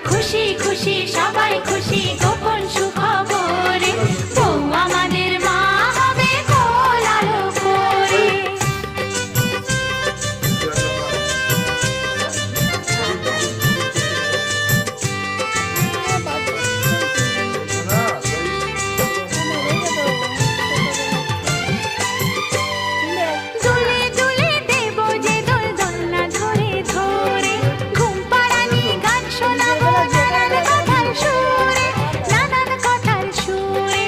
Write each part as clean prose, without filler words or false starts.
খুশি খুশি সবাই খুশি গোপন সুখবরে বউ আমাদের মা হবে কোল আলো করে। দুলে দুলে দেব যে দোল দোলনা ধরে ধরে ঘুম পাড়ানি গান শোনাবো নানান কথার সুরে নানান কথার সুরে।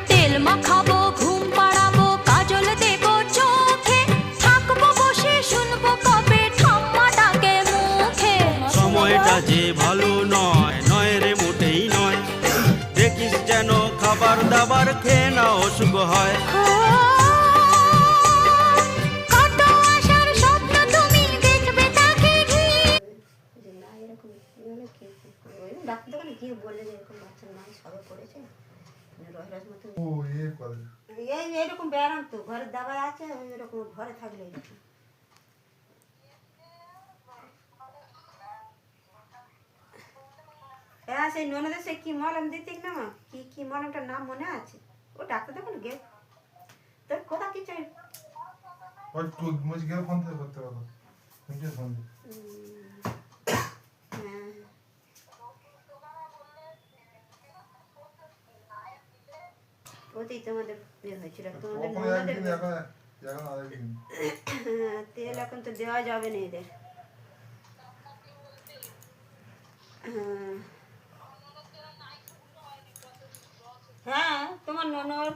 তেল মাখাবো ঘুম পাড়াবো কাজল দেব চোখে থাকবো বসে শুনবো কবে ঠাম্মা ডাকে মুখে। সময়টা যে ভালো নয় নয় রে মোটেই নয়, দেখিস যেন খাবার দাবার খেয়ে না অসুখ হয়। কত আশার স্বপ্ন তুমি দেখবে তাকে ঘিরে। যে না এরকম ওই ডাক্তার দোকানে গিয়ে বললে যে এরকম বাচ্চার নাম সবে পড়েছে রহিরাজ মতন ও ইয়ে করে এইরকম ব্যায়াম তো ঘরের দাবায় আছে এরকম ঘরে থাকলে এরকম। হ্যাঁ সেই ননদের সে কি মলম দিতে না মা কি কি মলমটার নাম মনে আছে ও ডাক্তার দোকানে গে তোর কোথা কি চাই ওই তো মুঝে গেল ফোন থেকে করতে পারো মুঝে ফোন দে হ্যাঁ ওতেই তোমাদের বিয়ে হয়েছিল তোমাদের ওখানে ননদের একদিন এখন আরেকদিন তেল এখন তো দেওয়া যাবে না এদের। হ্যাঁ তোমার ননদ